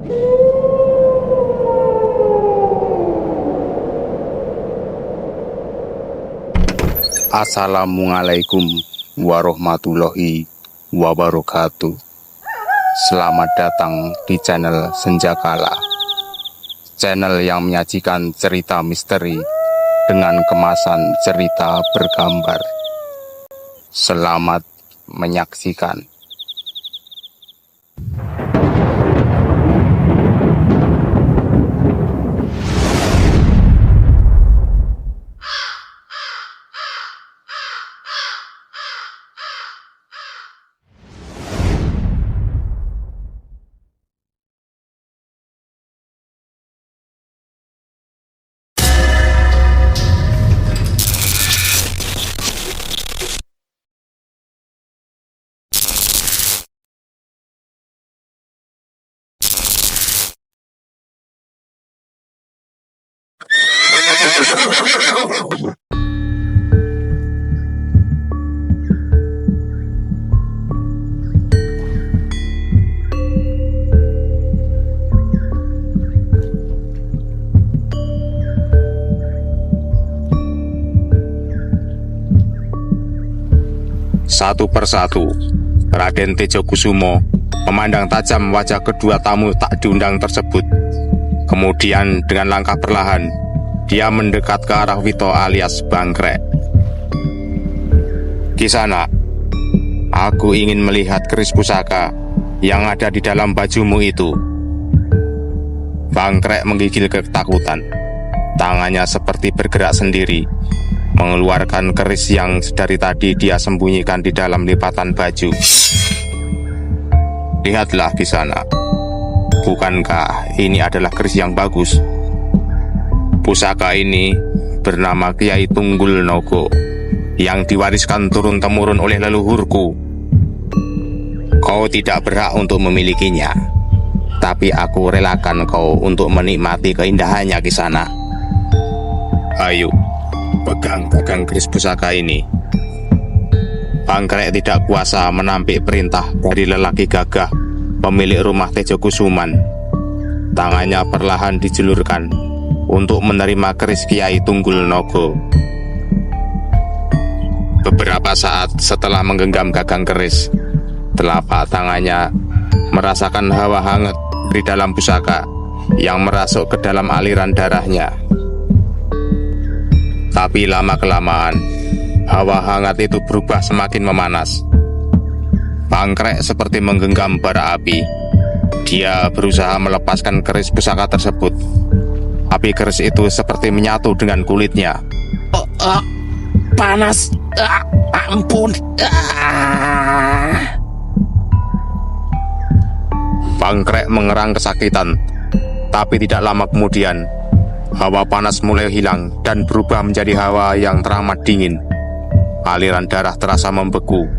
Assalamualaikum warahmatullahi wabarakatuh. Selamat datang di channel Senjakala, channel yang menyajikan cerita misteri dengan kemasan cerita bergambar. Selamat menyaksikan. Satu persatu, Raden Tejokusumo memandang tajam wajah kedua tamu tak diundang tersebut. Kemudian dengan langkah perlahan, dia mendekat ke arah Wito alias Bangkrek. "Kisana, aku ingin melihat keris pusaka yang ada di dalam bajumu itu." Bangkrek menggigil ketakutan. Tangannya seperti bergerak sendiri, mengeluarkan keris yang dari tadi dia sembunyikan di dalam lipatan baju. "Lihatlah di sana. Bukankah ini adalah keris yang bagus? Pusaka ini bernama Kiai Tunggul Nogo, yang diwariskan turun-temurun oleh leluhurku. Kau tidak berhak untuk memilikinya, tapi aku relakan kau untuk menikmati keindahannya di sana. Ayo, pegang keris pusaka ini." Bangkrek tidak kuasa menampik perintah dari lelaki gagah pemilik rumah Tejokusuman. Tangannya perlahan dijulurkan untuk menerima keris Kiai Tunggul Nogo. Beberapa saat setelah menggenggam gagang keris, telapak tangannya merasakan hawa hangat di dalam pusaka yang merasuk ke dalam aliran darahnya. Tapi lama-kelamaan, hawa hangat itu berubah semakin memanas. Bangkrek seperti menggenggam bara api. Dia berusaha melepaskan keris pusaka tersebut. Api keris itu seperti menyatu dengan kulitnya. Panas, ampun. Bangkrek mengerang kesakitan. Tapi tidak lama kemudian, hawa panas mulai hilang dan berubah menjadi hawa yang teramat dingin. Aliran darah terasa membeku,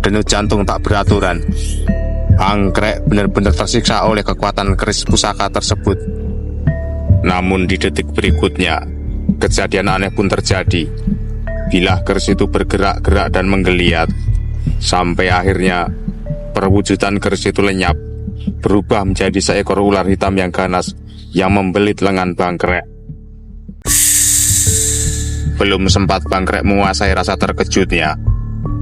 denyut jantung tak beraturan. Bangkrek benar-benar tersiksa oleh kekuatan keris pusaka tersebut. Namun di detik berikutnya, kejadian aneh pun terjadi. Bilah keris itu bergerak-gerak dan menggeliat, sampai akhirnya perwujudan keris itu lenyap, berubah menjadi seekor ular hitam yang ganas yang membelit lengan Bangkrek. Belum sempat Bangkrek menguasai rasa terkejutnya,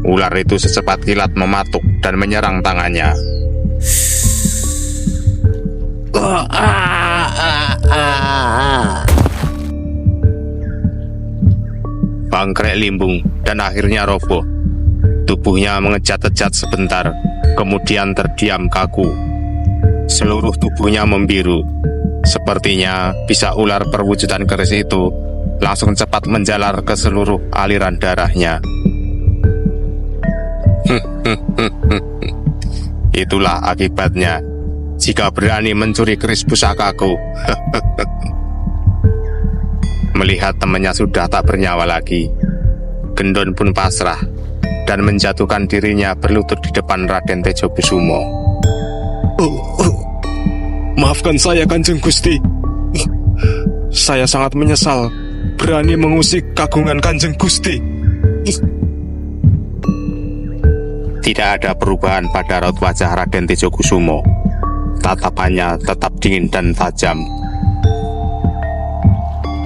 ular itu secepat kilat mematuk dan menyerang tangannya. Bangkrek limbung dan akhirnya roboh. Tubuhnya mengejat-ejat sebentar, kemudian terdiam kaku. Seluruh tubuhnya membiru. Sepertinya bisa ular perwujudan keris itu langsung cepat menjalar ke seluruh aliran darahnya. Itulah akibatnya jika berani mencuri keris pusakaku. Melihat temannya sudah tak bernyawa lagi, Gendon pun pasrah dan menjatuhkan dirinya berlutut di depan Raden Tejokusumo. Maafkan saya, Kanjeng Gusti. Saya sangat menyesal berani mengusik kagungan Kanjeng Gusti. Tidak ada perubahan pada raut wajah Raden Tejokusumo. Tatapannya tetap dingin dan tajam.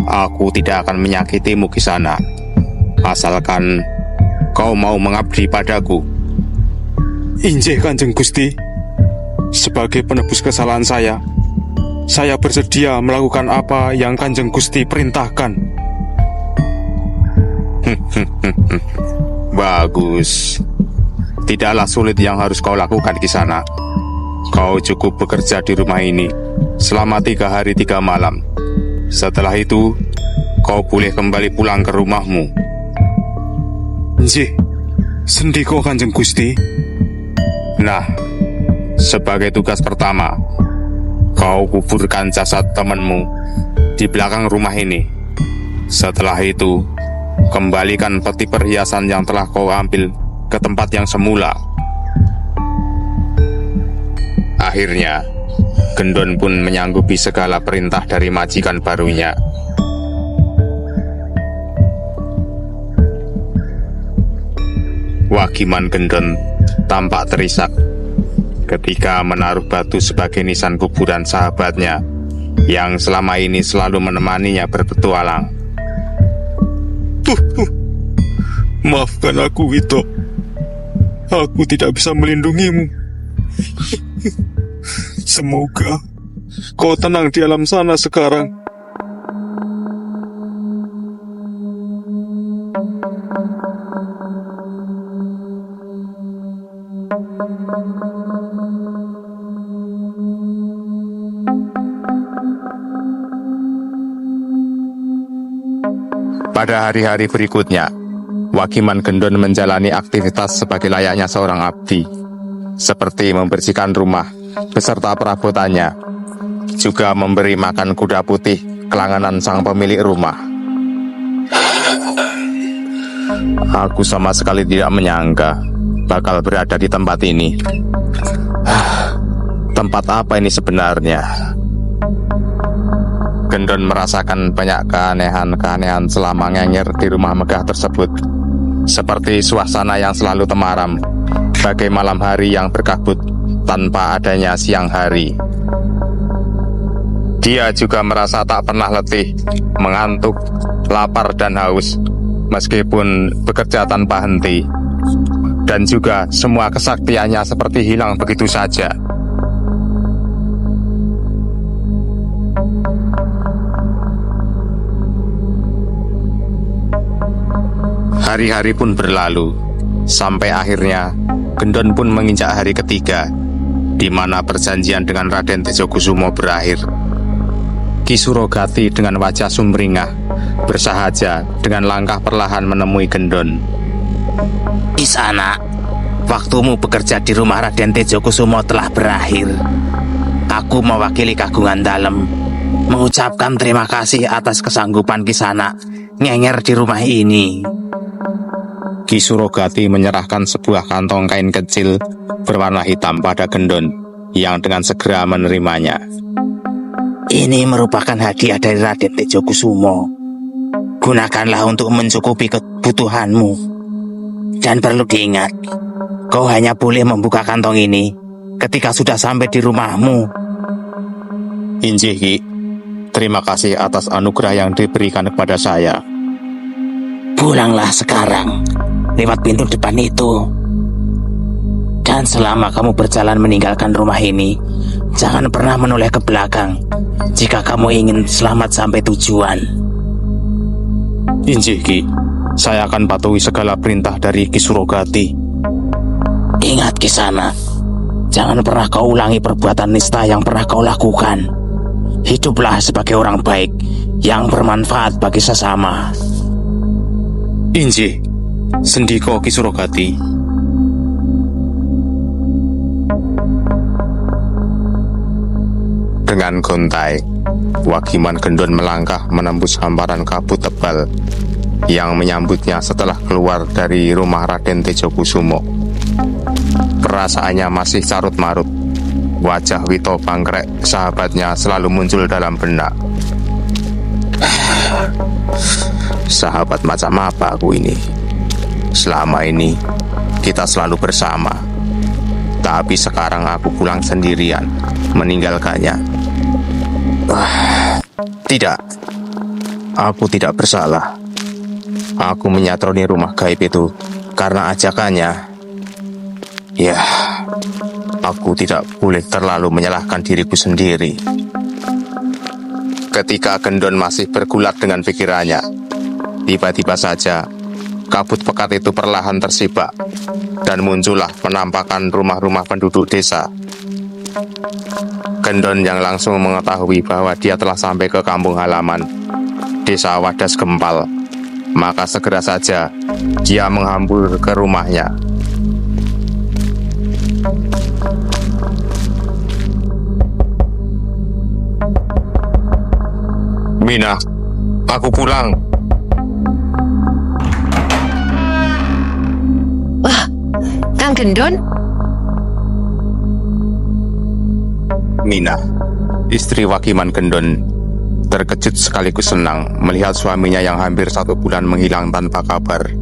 Aku tidak akan menyakitimu Kisana, asalkan kau mau mengabdi padaku. Injih Kanjeng Gusti. Sebagai penebus kesalahan saya bersedia melakukan apa yang Kanjeng Gusti perintahkan. Bagus. Tidaklah sulit yang harus kau lakukan Kisana. Kau cukup bekerja di rumah ini selama 3 hari 3 malam. Setelah itu, kau boleh kembali pulang ke rumahmu. Injih, sendiko Kanjeng Gusti. Nah, sebagai tugas pertama, kau kuburkan jasad temanmu di belakang rumah ini. Setelah itu, kembalikan peti perhiasan yang telah kau ambil ke tempat yang semula. Akhirnya, Gendon pun menyanggupi segala perintah dari majikan barunya. Wagiman Gendon tampak terisak ketika menaruh batu sebagai nisan kuburan sahabatnya yang selama ini selalu menemaninya berpetualang. Maafkan aku, Wito. Aku tidak bisa melindungimu. Semoga kau tenang di alam sana sekarang. Pada hari-hari berikutnya, Wagiman Gendon menjalani aktivitas sebagai layaknya seorang abdi, seperti membersihkan rumah beserta perabotannya, juga memberi makan kuda putih kelanganan sang pemilik rumah. Aku sama sekali tidak menyangka bakal berada di tempat ini. Tempat apa ini sebenarnya? Gendon merasakan banyak keanehan-keanehan selama ngenger di rumah megah tersebut, seperti suasana yang selalu temaram, bagai malam hari yang berkabut tanpa adanya siang hari. Dia juga merasa tak pernah letih, mengantuk, lapar dan haus, meskipun bekerja tanpa henti. Dan juga semua kesaktiannya seperti hilang begitu saja. Hari-hari pun berlalu, sampai akhirnya Gendon pun menginjak hari ketiga, di mana perjanjian dengan Raden Tejokusumo berakhir. Ki Surogati dengan wajah sumringah bersahaja dengan langkah perlahan menemui Gendon. Kisana, waktumu bekerja di rumah Raden Tejokusumo telah berakhir. Aku mewakili Kagungan Dalem mengucapkan terima kasih atas kesanggupan Kisana ngenger di rumah ini. Ki Surogati menyerahkan sebuah kantong kain kecil berwarna hitam pada Gendon yang dengan segera menerimanya. Ini merupakan hadiah dari Raden Tejokusumo. Gunakanlah untuk mencukupi kebutuhanmu. Dan perlu diingat, kau hanya boleh membuka kantong ini ketika sudah sampai di rumahmu. Injih Ki, terima kasih atas anugerah yang diberikan kepada saya. Pulanglah sekarang lewat pintu depan itu. Dan selama kamu berjalan meninggalkan rumah ini, jangan pernah menoleh ke belakang jika kamu ingin selamat sampai tujuan. Injih Ki, saya akan patuhi segala perintah dari Ki Surogati. Ingat Kisana, jangan pernah kau ulangi perbuatan nista yang pernah kau lakukan. Hiduplah sebagai orang baik yang bermanfaat bagi sesama. Injih, sendiko Ki Surogati. Dengan gontai, Wagiman Gendon melangkah menembus hamparan kabut tebal yang menyambutnya setelah keluar dari rumah Raden Tejokusumo. Perasaannya masih carut-marut. Wajah Wito Bangkrek, sahabatnya, selalu muncul dalam benak. Sahabat macam apa aku ini? Selama ini kita selalu bersama. Tapi sekarang aku pulang sendirian, meninggalkannya. Tidak, aku tidak bersalah. Aku menyatroni rumah gaib itu karena ajakannya. Ya, aku tidak boleh terlalu menyalahkan diriku sendiri. Ketika Gendon masih bergulat dengan pikirannya, tiba-tiba saja kabut pekat itu perlahan tersibak dan muncullah penampakan rumah-rumah penduduk desa. Gendon yang langsung mengetahui bahwa dia telah sampai ke kampung halaman desa Wadas Gempal, maka segera saja dia menghambur ke rumahnya. Mina, aku pulang. Wah, Kang Gendon? Mina, istri Wakiman Gendon, terkejut sekaligus senang melihat suaminya yang hampir 1 bulan menghilang tanpa kabar.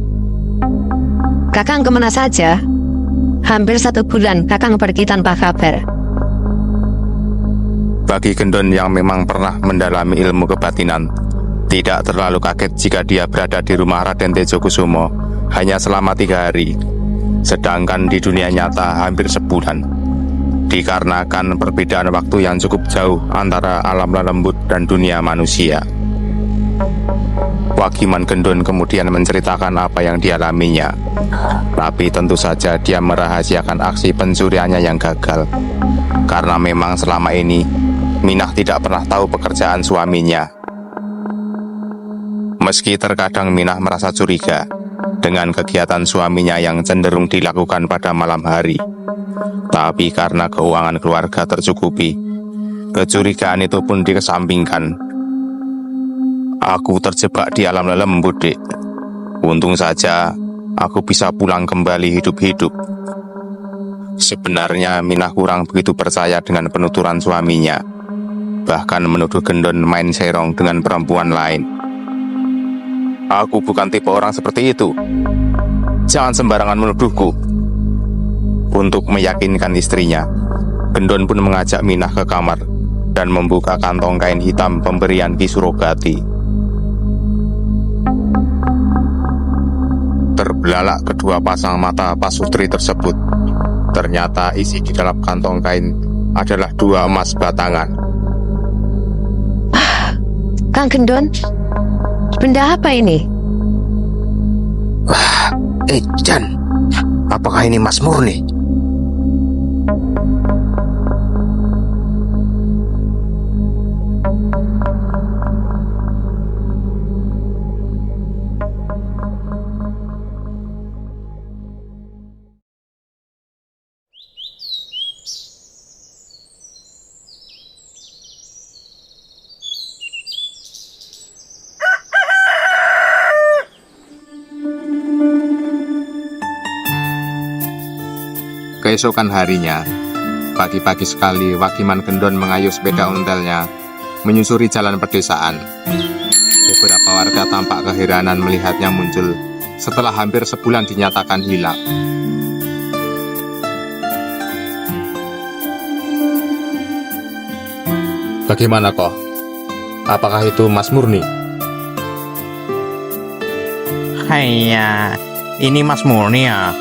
Kakang kemana saja? Hampir 1 bulan Kakang pergi tanpa kabar. Bagi Gendon yang memang pernah mendalami ilmu kebatinan, tidak terlalu kaget jika dia berada di rumah Raden Tejokusumo hanya selama 3 hari, sedangkan di dunia nyata hampir sebulan. Dikarenakan perbedaan waktu yang cukup jauh antara alam lembut dan dunia manusia. Wakiman Gendon kemudian menceritakan apa yang dialaminya. Tapi tentu saja dia merahasiakan aksi pencuriannya yang gagal. Karena memang selama ini Minah tidak pernah tahu pekerjaan suaminya. Meski terkadang Minah merasa curiga dengan kegiatan suaminya yang cenderung dilakukan pada malam hari, tapi karena keuangan keluarga tercukupi, kecurigaan itu pun dikesampingkan. Aku terjebak di alam lembut, Dek. Untung saja aku bisa pulang kembali hidup-hidup. Sebenarnya Minah kurang begitu percaya dengan penuturan suaminya, bahkan menuduh Gendon main serong dengan perempuan lain. Aku bukan tipe orang seperti itu. Jangan sembarangan menuduhku. Untuk meyakinkan istrinya, Gendon pun mengajak Minah ke kamar dan membuka kantong kain hitam pemberian Ki Surogati. Terbelalak kedua pasang mata pasutri tersebut. Ternyata isi di dalam kantong kain adalah 2 emas batangan. Kang Gendon, benda apa ini? Jan, apakah ini Mas Murni? Keesokan harinya, pagi-pagi sekali Wakiman Gendon mengayuh sepeda ontelnya menyusuri jalan pedesaan. Beberapa warga tampak keheranan melihatnya muncul setelah hampir sebulan dinyatakan hilang. Bagaimana kok? Apakah itu Mas Murni? Haiya, ini Mas Murni ya.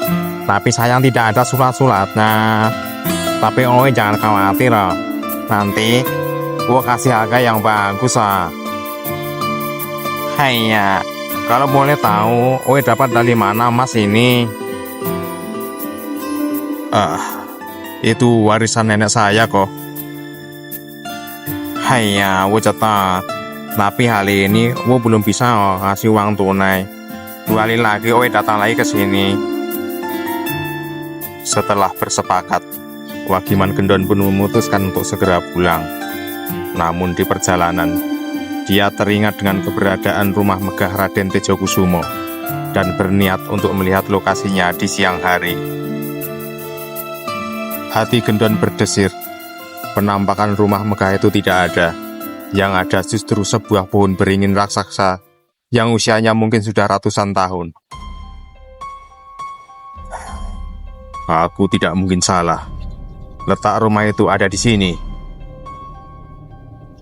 Tapi sayang tidak ada surat-suratnya. Tapi Owe jangan khawatir loh. Nanti gua kasih harga yang bagus ah. Haiya, kalau boleh tahu Owe dapat dari mana Mas ini? Itu warisan nenek saya kok. Haiya, Owe cetak. Tapi hari ini Owe belum bisa ngasih uang tunai. 2 hari lagi Owe datang lagi ke sini. Setelah bersepakat, Wakiman Gendon pun memutuskan untuk segera pulang. Namun di perjalanan, dia teringat dengan keberadaan rumah megah Raden Tejokusumo dan berniat untuk melihat lokasinya di siang hari. Hati Gendon berdesir. Penampakan rumah megah itu tidak ada. Yang ada justru sebuah pohon beringin raksasa yang usianya mungkin sudah ratusan tahun. Aku tidak mungkin salah. Letak rumah itu ada di sini.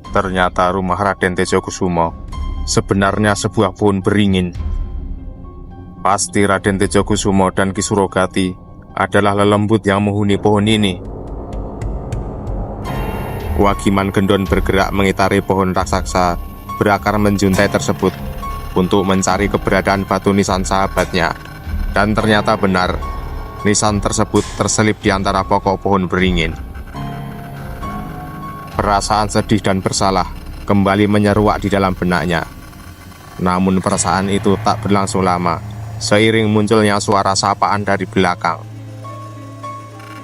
Ternyata rumah Raden Tejokusumo sebenarnya sebuah pohon beringin. Pasti Raden Tejokusumo dan Ki Surogati adalah lelembut yang menghuni pohon ini. Wagiman Gendon bergerak mengitari pohon raksasa berakar menjuntai tersebut untuk mencari keberadaan batu nisan sahabatnya. Dan ternyata benar, nisan tersebut terselip di antara pokok pohon beringin. Perasaan sedih dan bersalah kembali menyeruak di dalam benaknya. Namun perasaan itu tak berlangsung lama, seiring munculnya suara sapaan dari belakang.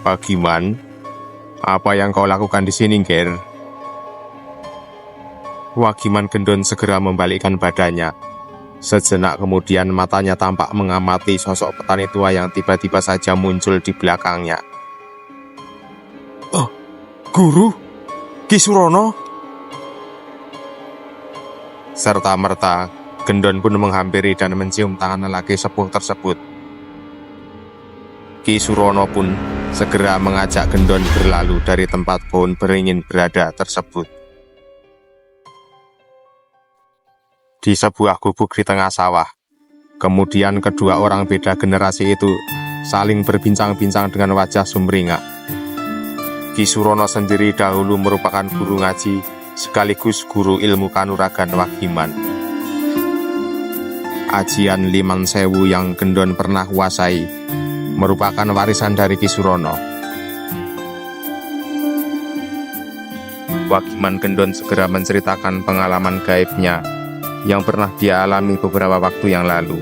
"Pagiman, apa yang kau lakukan di sini, Ger?" Wagiman Gendon segera membalikkan badannya. Sejenak kemudian matanya tampak mengamati sosok petani tua yang tiba-tiba saja muncul di belakangnya. "Oh, Guru? Ki Surono?" Serta-merta, Gendon pun menghampiri dan mencium tangan lelaki sepuh tersebut. Ki Surono pun segera mengajak Gendon berlalu dari tempat pohon beringin berada tersebut. Di sebuah gubuk di tengah sawah, kemudian kedua orang beda generasi itu saling berbincang-bincang dengan wajah sumringah. Ki Surono sendiri dahulu merupakan guru ngaji sekaligus guru ilmu kanuragan Wagiman. Ajian Liman Sewu yang Gendon pernah kuasai merupakan warisan dari Ki Surono. Wagiman Gendon segera menceritakan pengalaman gaibnya yang pernah dia alami beberapa waktu yang lalu.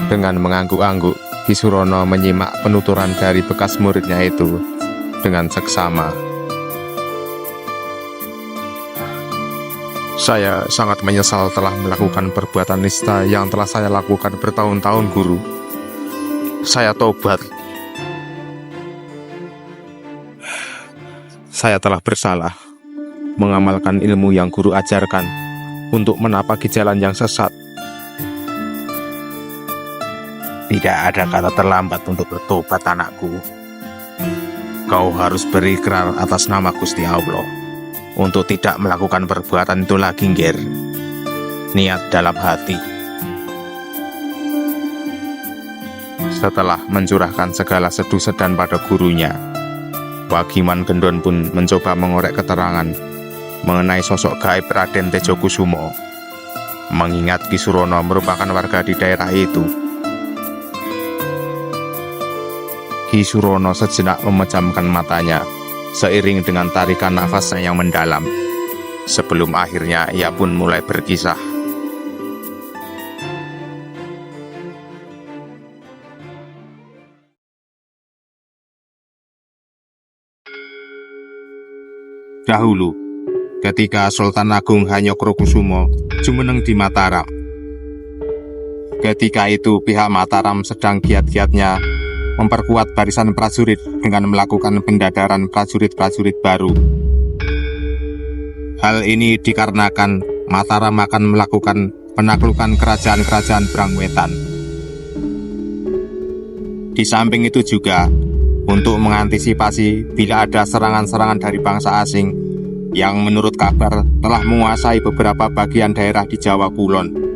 Dengan mengangguk-angguk, Ki Surono menyimak penuturan dari bekas muridnya itu dengan seksama. "Saya sangat menyesal telah melakukan perbuatan nista yang telah saya lakukan bertahun-tahun, Guru. Saya tobat. Saya telah bersalah mengamalkan ilmu yang Guru ajarkan untuk menapaki jalan yang sesat." Tidak ada kata terlambat untuk bertobat, anakku. Kau harus berikrar atas nama Gusti Allah untuk tidak melakukan perbuatan itu lagi, Ger. Niat dalam hati. Setelah mencurahkan segala sedu sedan pada gurunya, Wagiman Gendon pun mencoba mengorek keterangan mengenai sosok gaib Raden Tejokusumo, mengingat Ki Surono merupakan warga di daerah itu. Ki Surono sejenak memejamkan matanya seiring dengan tarikan nafasnya yang mendalam. Sebelum akhirnya ia pun mulai berkisah. Dahulu, ketika Sultan Agung Hanyokrokusumo jumeneng di Mataram. Ketika itu pihak Mataram sedang giat-giatnya memperkuat barisan prajurit dengan melakukan pendadaran prajurit-prajurit baru. Hal ini dikarenakan Mataram akan melakukan penaklukan kerajaan-kerajaan Brangwetan. Di samping itu juga, untuk mengantisipasi bila ada serangan-serangan dari bangsa asing yang menurut kabar telah menguasai beberapa bagian daerah di Jawa Kulon.